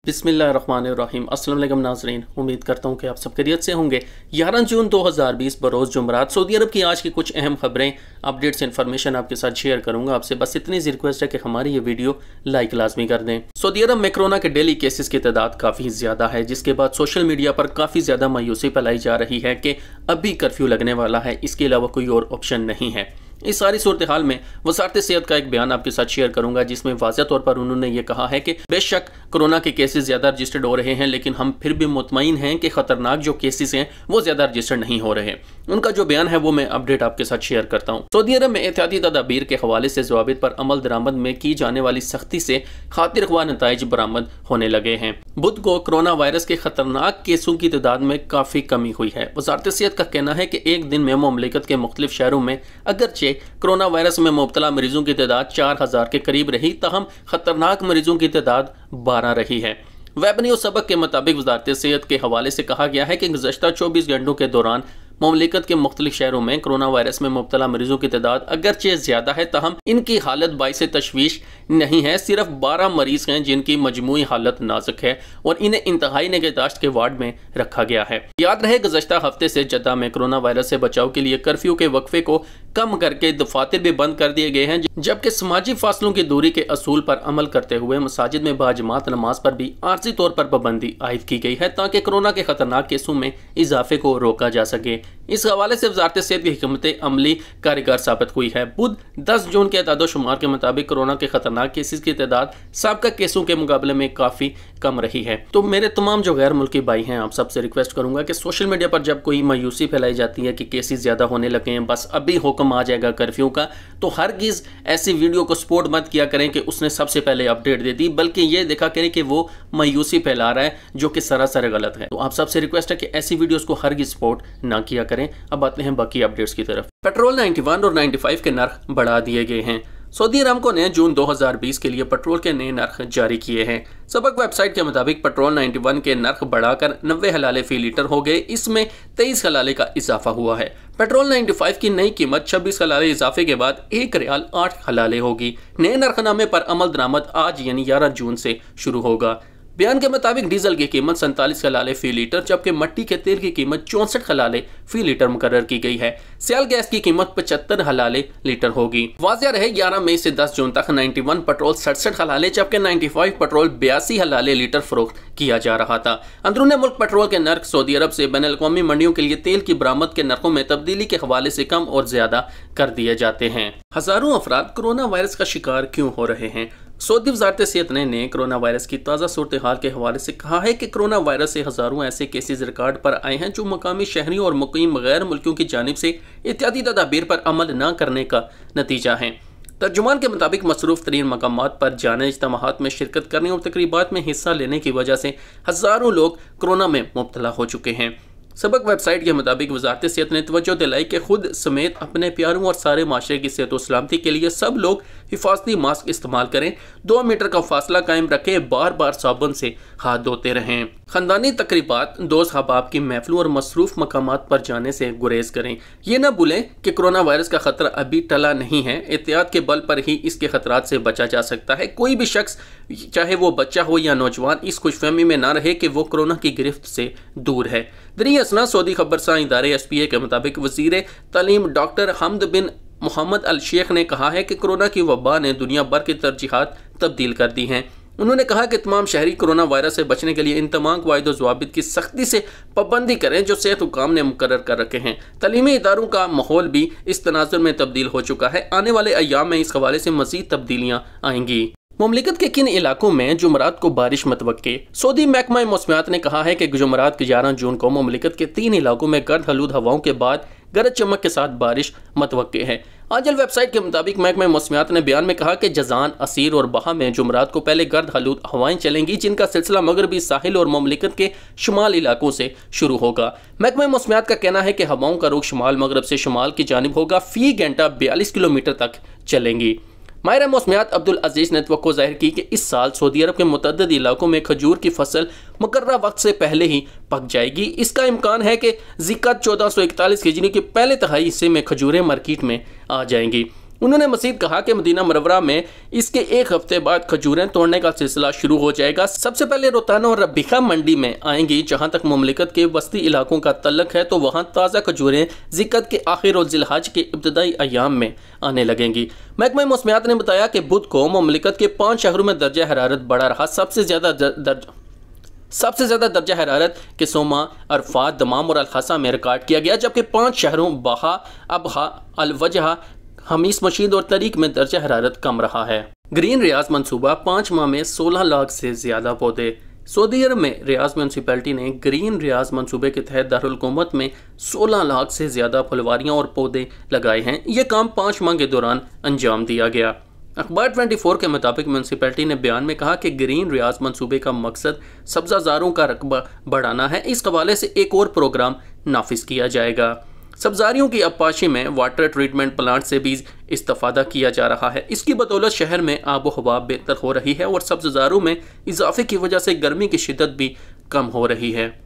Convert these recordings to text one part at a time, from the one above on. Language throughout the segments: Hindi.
बिस्मिल्लाहिर्रहमानिर्रहीम। अस्सलाम वालेकुम नाज़रीन, उम्मीद करता हूँ कि आप सब खैरियत से होंगे। 11 जून 2020 बरोज़ जुमरात सऊदी अरब की आज की कुछ अहम खबरें, अपडेट्स, इन्फॉर्मेशन आपके साथ शेयर करूँगा। आपसे बस इतनी सी रिक्वेस्ट है कि हमारी ये वीडियो लाइक लाजमी कर दें। सऊदी अरब में कोरोना के डेली केसेस की तादाद काफ़ी ज़्यादा है, जिसके बाद सोशल मीडिया पर काफ़ी ज़्यादा मायूसी फैलाई जा रही है कि अभी कर्फ्यू लगने वाला है, इसके अलावा कोई और ऑप्शन नहीं है। इस सारी सूरत हाल में वज़ारत सेहत का एक बयान आपके साथ शेयर करूंगा, जिसमें वाज़ह तौर पर उन्होंने ये कहा है कि बेशक कोरोना के केसेस ज़्यादा रजिस्टर्ड हो रहे हैं, लेकिन हम फिर भी मुतमईन हैं कि ख़तरनाक जो केसेस हैं वो ज़्यादा रजिस्टर्ड नहीं हो रहे। उनका जो बयान है वो मैं अपडेट आपके साथ शेयर करता हूँ। सऊदी अरब में एहतियाती तदाबीर के हवाले से ज़वाबित पर अमल दरामद में की जाने वाली सख्ती से खातिर ख्वाह नताइज बरामद होने लगे हैं। बुध को कोरोना वायरस के खतरनाक केसों की तादाद में काफ़ी कमी हुई है। वज़ारत सेहत का कहना है कि एक दिन में मुमलिकत के मुख्तलिफ शहरों में अगरचे कोरोना वायरस में मुब्तला मरीजों की तादाद 4000 के करीब रही, तहम खतरनाक मरीजों की तादाद 12 रही है। वेब न्यूज़ सबक के मुताबिक वज़ारत सेहत के हवाले से कहा गया है कि गुज़श्ता 24 घंटों के दौरान मुमलिकत के मुख्तलिफ शहरों में कोरोना वायरस में मुब्तला मरीजों की तादाद अगरचे ज़्यादा है, तहम इनकी हालत बाइस तशवीश नहीं है। सिर्फ 12 मरीज हैं जिनकी मजमूई हालत नाजुक है और इन्हें इंतहाई निगहदाश्त के वार्ड में रखा गया है। याद रहे, गुज़श्ता हफ्ते से जद्दा में कोरोना वायरस से बचाव के लिए कर्फ्यू के वक्फे को कम करके दफातर भी बंद कर दिए गए हैं, जबकि समाजी फासलों की दूरी के असूल पर अमल करते हुए मसाजिद में बाजमात नमाज पर भी आर्जी तौर पर पाबंदी आयद की गई है, ताकि कोरोना के खतरनाक केसों में इजाफे को रोका जा सके। इस हवाले से वज़ारत सेहत की हिकमत अमली कारगर साबित हुई है। बुध 10 जून के अदाद शुमार के मुताबिक कोरोना के खतरनाक केसेस की तादाद साबिक़ा केसों के मुकाबले में काफ़ी कम रही है। तो मेरे तमाम जो गैर मुल्की भाई हैं, आप सबसे रिक्वेस्ट करूंगा कि सोशल मीडिया पर जब कोई मायूसी फैलाई जाती है कि केसेस ज़्यादा होने लगे हैं, बस अभी हुक्म आ जाएगा कर्फ्यू का, तो हरगिज़ ऐसी वीडियो को सपोर्ट मत किया करें कि उसने सबसे पहले अपडेट दे दी, बल्कि ये देखा करें कि वो मायूसी फैला रहा है, जो कि सरासर गलत है। तो आप सबसे रिक्वेस्ट है कि ऐसी वीडियोज़ को हरगिज़ सपोर्ट ना किया करें। अब आते हैं बाकी अपडेट्स की तरफ। पेट्रोल 91 और 95 के नर्ख बढ़ा दिए गए हैं। सऊदी अरामको ने जून 2020 के लिए पेट्रोल के नए नर्ख जारी किए हैं। सबक वेबसाइट के मुताबिक पेट्रोल 91 के नर्ख बढ़ाकर 90 हलाले फी लीटर हो गए, इसमें 23 हलाले का इजाफा हुआ है। पेट्रोल 95 की नई कीमत 26 हलाले इजाफे के बाद 1 रियाल 8 हलाले होगी। नए नरखनामे पर अमल दरामद आज यानी 11 जून से शुरू होगा। बयान के मुताबिक डीजल की कीमत 47 हलाले फी लीटर, जबकि मट्टी के तेल की कीमत 64 हलाले फी लीटर मुकर्रर की गई है। सियाल गैस की कीमत 75 हलाले लीटर होगी। वाज़ेह रहे, 11 मई से 10 जून तक 91 पेट्रोल 67 हलाले, जबकि 95 पेट्रोल 82 हलाले लीटर फरोख्त किया जा रहा था। अंदरूनी मुल्क पेट्रोल के नर्ख सऊदी अरब से बैनुल अक़वामी मंडियों के लिए तेल की बरामद के नर्खों में तब्दीली के हवाले से कम और ज्यादा कर दिए जाते हैं। हजारों अफराद कोरोना वायरस का शिकार क्यों हो रहे हैं? सऊदी वज़ारत सेहत ने कोरोना वायरस की ताज़ा सूरत हाल के हवाले से कहा है कि कोरोना वायरस से हज़ारों ऐसे केसेस रिकॉर्ड पर आए हैं जो मकामी शहरियों और मुक़ीम गैर मुल्कियों की जानिब से एहतियाती तदाबीर पर अमल न करने का नतीजा है। तर्जुमान के मुताबिक मसरूफ़ तरीन मकामात पर जाने, इज्तिमाआत में शिरकत करने और तकरीबात में हिस्सा लेने की वजह से हज़ारों लोग कोरोना में मुब्तला हो चुके हैं। सबक वेबसाइट के मुताबिक वज़ारत सेहत ने तवज्जो दिलाई कि खुद समेत अपने प्यारों और सारे माशरे की सेहत और सलामती के लिए सब लोग हिफाजती मास्क इस्तेमाल करें, 2 मीटर का फासला कायम रखें, बार बार साबुन से हाथ धोते रहें। ख़ानदानी तकरीबात, दोस्त अहबाब की महफिलों और मसरूफ़ मकामात पर जाने से गुरेज करें। ये न भूलें कि कोरोना वायरस का ख़तरा अभी टला नहीं है। एहतियात के बल पर ही इसके ख़तरात से बचा जा सकता है। कोई भी शख्स, चाहे वो बच्चा हो या नौजवान, इस खुशफहमी में ना रहे कि वो कोरोना की गिरफ्त से दूर है। दरियासना सऊदी खबरसां इदारे SPA के मुताबिक वज़ीर तालीम डॉक्टर हमद बिन मोहम्मद अल शेख ने कहा है कि कोरोना की वबा ने दुनिया भर की तरजीहात तब्दील कर दी हैं। उन्होंने कहा कि तमाम शहरी कोरोना वायरस से बचने के लिए इन तमाम क़वाइद और ज़वाबित की सख्ती से पाबंदी करें जो सेहत हुकाम ने मुकर्रर कर रखे हैं। तालीमी इदारों का माहौल भी इस तनाज़ुर में तब्दील हो चुका है। आने वाले अय्याम में इस हवाले से मज़ीद तब्दीलियाँ आएंगी। मुमलिकत के किन इलाकों में जुमरात को बारिश मतवक्के? सऊदी महकमा मौसमियात ने कहा है कि जुमरात के 11 जून को मुमलिकत के 3 इलाकों में गर्द हलूद हवाओं के बाद गरज चमक के साथ बारिश मतवक्के है। आजल वेबसाइट के मुताबिक महकमा मौसमियात ने बयान में कहा कि जजान, असीर और बहा में जुमरात को पहले गर्द हलूद हवाएं चलेंगी, जिनका सिलसिला मगरबी साहिल और मुमलिकत के शुमाल इलाकों से शुरू होगा। महकमा मौसमियात का कहना है कि हवाओं का रुख शुमाल मगरब से शुमाल की जानिब होगा, फी घंटा 42 किलोमीटर तक चलेंगी। माहिर मौसमियात अब्दुल अजीज़ ने तवक्को ज़ाहिर की कि इस साल सऊदी अरब के मुतअद्दिद इलाकों में खजूर की फसल मुकर्ररा वक्त से पहले ही पक जाएगी। इसका इम्कान है कि ज़िक़त 1441 हिजरी के पहले तिहाई हिस्से में खजूरें मार्केट में आ जाएंगी। उन्होंने मजीद कहा कि मदीना मुनव्वरा में इसके एक हफ्ते बाद खजूरें तोड़ने का सिलसिला शुरू हो जाएगा। सबसे पहले रोताना और रबीखा मंडी में आएंगी। जहां तक मुमलिकत के वस्ती इलाकों का तल्लक है तो वहां ताज़ा खजूरें ज़िक्क़त के आखिर और जिलहज के इब्तदाई अयाम में आने लगेंगी। महकमा मौसमियात ने बताया कि बुध को मुमलिकत के 5 शहरों में दर्जा हरारत बढ़ा रहा। सबसे ज़्यादा दर्जा हरारत किसोमा, अरफात, दमाम और अलहसा में रिकॉर्ड किया गया, जबकि 5 शहरों बहा, अबहा, अलवजहा, हमीस मशीद और तरीक में दर्जा हरारत कम रहा है। ग्रीन रियाज मंसूबा 5 माह में 16 लाख से ज़्यादा पौधे। सऊदी अरब में रियाज म्यूनसिपैलिटी ने ग्रीन रियाज मंसूबे के तहत दारुल हुकूमत में 16 लाख से ज़्यादा फुलवारियाँ और पौधे लगाए हैं। ये काम 5 माह के दौरान अंजाम दिया गया। अखबार 24 के मुताबिक म्यूनसिपैलिटी ने बयान में कहा कि ग्रीन रियाज मंसूबे का मकसद सब्जाजारों का रकबा बढ़ाना है। इस हवाले से एक और प्रोग्राम नाफिज किया जाएगा। सब्जारियों की अब्बाशी में वाटर ट्रीटमेंट प्लांट से भी इस्तेफादा किया जा रहा है। इसकी बदौलत शहर में आबो हवा बेहतर हो रही है और सब्जारों में इजाफे की वजह से गर्मी की शिद्दत भी कम हो रही है।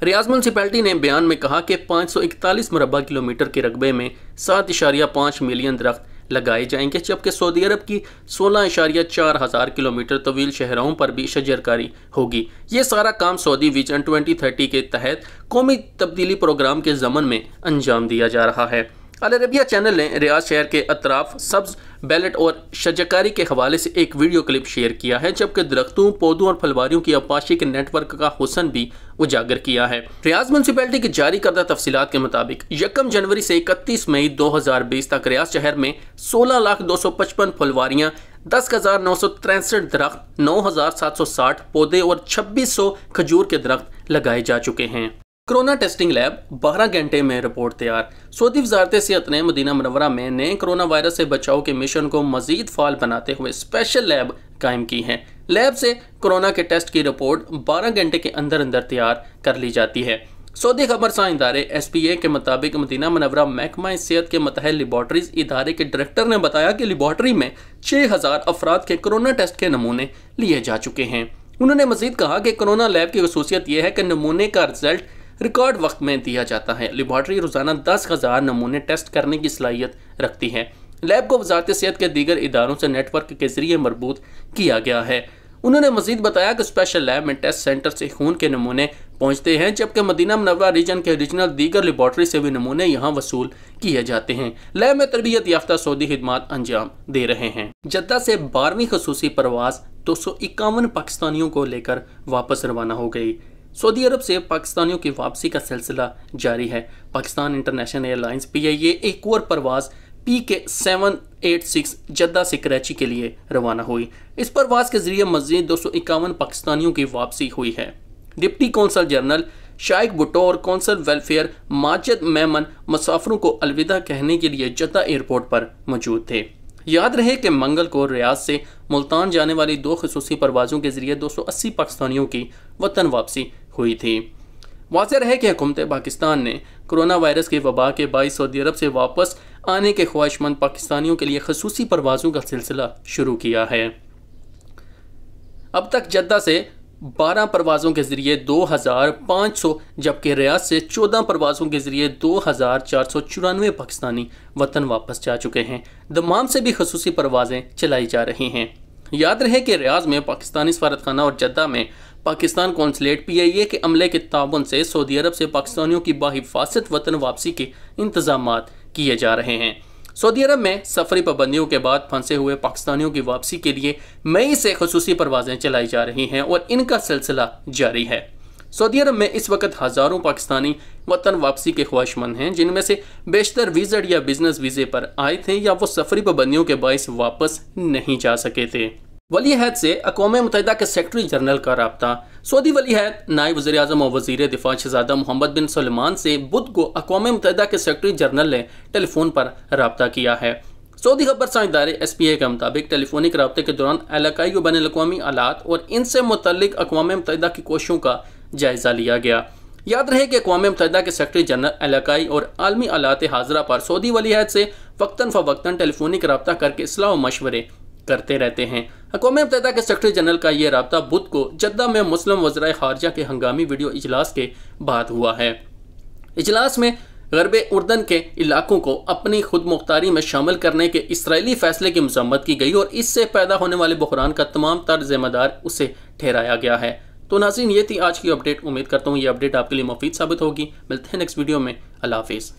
रियाज म्यूनसिपैलिटी ने बयान में कहा कि 541 मुरबा किलोमीटर के रकबे में 7.5 मिलियन दरख्त लगाए जाएंगे, जबकि सऊदी अरब की 16.4 हज़ार किलोमीटर तवील शहरों पर भी शजरकारी होगी। ये सारा काम सऊदी विजन 2030 के तहत कौमी तब्दीली प्रोग्राम के ज़मन में अंजाम दिया जा रहा है। अल अरबिया चैनल ने रियाज शहर के अतराफ सब्ज बैलेट और शजरकारी के हवाले से एक वीडियो क्लिप शेयर किया है, जबकि दरख्तों, पौधों और फलवारियों की अब्बाशी के नेटवर्क का हुसन भी उजागर किया है। रियाज म्यूनसिपैलिटी की जारी करदा तफसीलात के मुताबिक 1 जनवरी से 31 मई 2020 तक रियाज शहर में 16,255 फुलवारियाँ, 10,963 दरख्त, 9,760 पौधे और 2600 खजूर के दरख्त लगाए जा चुके हैं। कोरोना टेस्टिंग लैब 12 घंटे में रिपोर्ट तैयार। सऊदी वज़ारत सेहत ने मदीना मुनव्वरा में नए कोरोना वायरस से बचाव के मिशन को मजीद फाल बनाते हुए स्पेशल लैब कायम की है। लैब से कोरोना के टेस्ट की रिपोर्ट 12 घंटे के अंदर अंदर तैयार कर ली जाती है। सऊदी खबरसां इदारे SPA के मुताबिक मदीना मुनव्वरा महकमा सेहत के मतहत लेबॉर्ट्रीज इदारे के डायरेक्टर ने बताया कि लेबॉर्ट्री में 6000 अफराद के कोरोना टेस्ट के नमूने लिए जा चुके हैं। उन्होंने मजीद कहा कि कोरोना लैब की खसूसियत यह है कि नमूने का रिजल्ट रिकॉर्ड वक्त में दिया जाता है। लेबॉर्ट्री रोजाना 10,000 नमूने टेस्ट करने की सलाहियत रखती है। लैब को वजारत सेहत के दीगर इदारों से नेटवर्क के जरिए मरबूत किया गया है। उन्होंने मजीद बताया कि स्पेशल लैब में टेस्ट सेंटर से खून के नमूने पहुंचते हैं, जबकि मदीना मुनव्वरा रीजन के रीजनल दीगर लेबॉर्ट्री से भी नमूने यहां वसूल किए जाते हैं। लैब में तरबियत याफ्ता सऊदी खिदमात अंजाम दे रहे हैं। जद्दा से 12वीं खसूसी परवाज 251 पाकिस्तानियों को लेकर वापस रवाना हो गई। सऊदी अरब से पाकिस्तानियों की वापसी का सिलसिला जारी है। पाकिस्तान इंटरनेशनल एयरलाइंस PIA एक और परवाज PK 786 जद्दा से कराची के लिए रवाना हुई। इस परवाज के जरिए मजीद 251 पाकिस्तानियों की वापसी हुई है। डिप्टी कौंसल जनरल शाइक भुट्टो और कौंसल वेलफेयर माजिद मेमन मुसाफिरों को अलविदा कहने के लिए जद्दा एयरपोर्ट पर मौजूद थे। याद रहे कि मंगल को रियाद से मुल्तान जाने वाली 2 खसूसी परवाज़ों के जरिए 280 पाकिस्तानियों की वतन वापसी हुई थी। वाज़ेह रहे कि हुकूमत पाकिस्तान ने कोरोना वायरस की वबा के बाइस सऊदी अरब से वापस आने के ख्वाहिशमंद पाकिस्तानियों के लिए खसूसी परवाज़ों का सिलसिला शुरू किया है। अब तक जद्दा से 12 परवाज़ों के जरिए 2500, जबकि रियाद से 14 परवाज़ों के जरिए 2494 पाकिस्तानी वतन वापस जा चुके हैं। दमाम से भी खसूसी परवाज़ें चलाई जा रही हैं। याद रहे कि रियाद में पाकिस्तानी सफारतखाना और जद्दा में पाकिस्तान कौंसलेट PIA के अमले के ताबन से सऊदी अरब से पाकिस्तानियों की बाहिफाजत वतन वापसी के इंतजामात किए जा रहे हैं। सऊदी अरब में सफरी पाबंदियों के बाद फंसे हुए पाकिस्तानियों की वापसी के लिए मई से खसूसी परवाज़ें चलाई जा रही हैं और इनका सिलसिला जारी है। सऊदी अरब में इस वक्त हज़ारों पाकिस्तानी वतन वापसी के ख्वाहिशमंद हैं, जिनमें से बेशतर विज़िट या बिजनेस वीज़े पर आए थे या वो सफरी पाबंदियों के बाइस वापस नहीं जा सके थे। वली अहद से अक़वाम मुत्तहिदा के सेक्रेटरी जनरल का राब्ता। सऊदी वली अहद नायब वज़ीर आज़म और वज़ीर दिफा शहज़ादा मोहम्मद बिन सलमान से बुध को अक़वाम मुत्तहिदा के सेक्रेटरी जनरल ने टेलीफोन पर राब्ता किया है। सऊदी खबरसां इदारे SPA के मुताबिक टेलीफोनिक राब्ते के दौरान इलाकाई व बैनुल अक़वामी आलात और इनसे मुतल्लिक़ अक़वाम मुत्तहिदा की कोशिशों का जायज़ा लिया गया। याद रहे कि अक़वाम मुत्तहिदा के सेक्रेटरी जनरल इलाकाई और आलमी आलात हाज़रा पर सऊदी वली अहद से वक्तन फ़वक्तन टेलीफोनिक राब्ता करके इस्लाह व मशवरे करते रहते हैं। अक़वाम मुत्तहिदा के सेक्रेटरी जनरल का ये राब्ता बुध को जद्दा में मुस्लिम वज़राए ख़ारिजा के हंगामी वीडियो इजलास के बाद हुआ है। इजलास में गरब उर्दन के इलाकों को अपनी खुद मुख्तारी में शामिल करने के इसराइली फैसले की मजम्मत की गई और इससे पैदा होने वाले बहरान का तमाम तर जिम्मेदार उसे ठहराया गया है। तो नाज़रीन, ये थी आज की अपडेट। उम्मीद करता हूँ ये अपडेट आपके लिए मुफीद साबित होगी। मिलते हैं नेक्स्ट वीडियो में। अल्लाह हाफिज़।